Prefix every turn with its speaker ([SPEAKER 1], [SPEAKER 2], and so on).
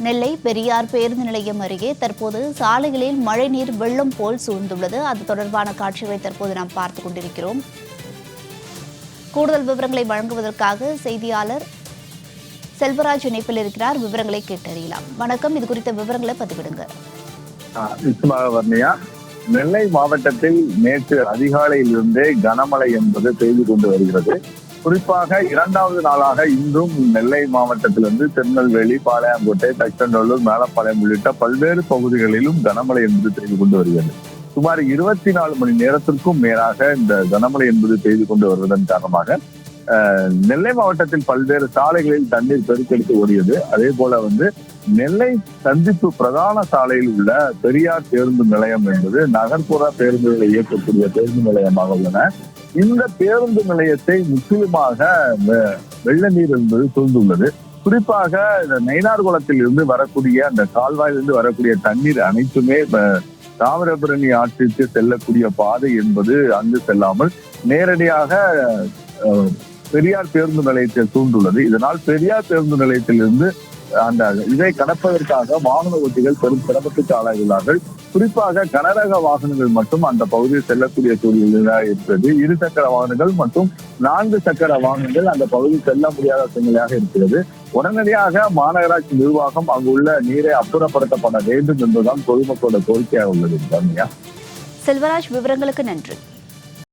[SPEAKER 1] நெல்லை பெரியார் பேருந்து நிலையம் அருகே தற்போது சாலைகளில் மழைநீர் வெள்ளம் போல் சூழ்ந்துள்ளது. அது தொடர்பான காட்சிகளை தற்போது நாம் பார்த்துக் கொண்டிருக்கிறோம். கூடுதல் விவரங்களை வழங்குவதற்காக செய்தியாளர் செல்வராஜ் இணைப்பில் இருக்கிறார். விவரங்களை கேட்டறியலாம். வணக்கம், இது குறித்த விவரங்களை பதிவிடுங்க.
[SPEAKER 2] நெல்லை மாவட்டத்தில் நேற்று அதிகாலையிலிருந்தே கனமழை என்பது பெய்து கொண்டு வருகிறது. குறிப்பாக இரண்டாவது நாளாக இன்றும் நெல்லை மாவட்டத்திலிருந்து திருநெல்வேலி, பாளையங்கோட்டை, தச்சநல்லூர், மேலப்பாளையம் உள்ளிட்ட பல்வேறு பகுதிகளிலும் கனமழை என்பது பெய்து கொண்டு வருகிறது. சுமார் 24 மணி நேரத்திற்கும் மேலாக இந்த கனமழை என்பது பெய்து கொண்டு வருவதன் காரணமாக நெல்லை மாவட்டத்தில் பல்வேறு சாலைகளில் தண்ணீர் பெருக்கெடுத்து ஓடியது. அதே போல நெல்லை சந்திப்பு பிரதான சாலையில் உள்ள பெரியார் பேருந்து நிலையம் என்பது நகர்ப்புற பேருந்துகளை இயக்கக்கூடிய பேருந்து நிலையமாக உள்ளன. இந்த பேருந்து நிலையத்தை முற்றிலுமாக வெள்ள நீர் என்பது சூழ்ந்துள்ளது. குறிப்பாக இந்த நயினார்குளத்தில் இருந்து வரக்கூடிய அந்த கால்வாயிலிருந்து வரக்கூடிய தண்ணீர் அனைத்துமே தாமிரபரணி ஆற்றிற்கு செல்லக்கூடிய பாதை என்பது அங்கு செல்லாமல் நேரடியாக பெரியார் பேருந்து நிலையத்தை சூழ்ந்துள்ளது. இதனால் பெரியார் பேருந்து நிலையத்திலிருந்து அந்த இதை கடப்பதற்காக வாகன ஓட்டிகள் பெரும் சிரமத்துக்கு ஆளாகிறார்கள். குறிப்பாக கனரக வாகனங்கள் மட்டும் அந்த பகுதியில் செல்லக்கூடிய சூழ்நிலையாக இருக்கிறது. 2 சக்கர வாகனங்கள் மற்றும் 4 சக்கர வாகனங்கள் அந்த பகுதியில் செல்ல முடியாத சூழ்நிலையாக இருக்கிறது. உடனடியாக மாநகராட்சி நிர்வாகம் அங்குள்ள நீரை அப்புறப்படுத்தப்பட வேண்டும் என்பதுதான் பொதுமக்களோட கோரிக்கையாக உள்ளது.
[SPEAKER 1] செல்வராஜ், விவரங்களுக்கு நன்றி.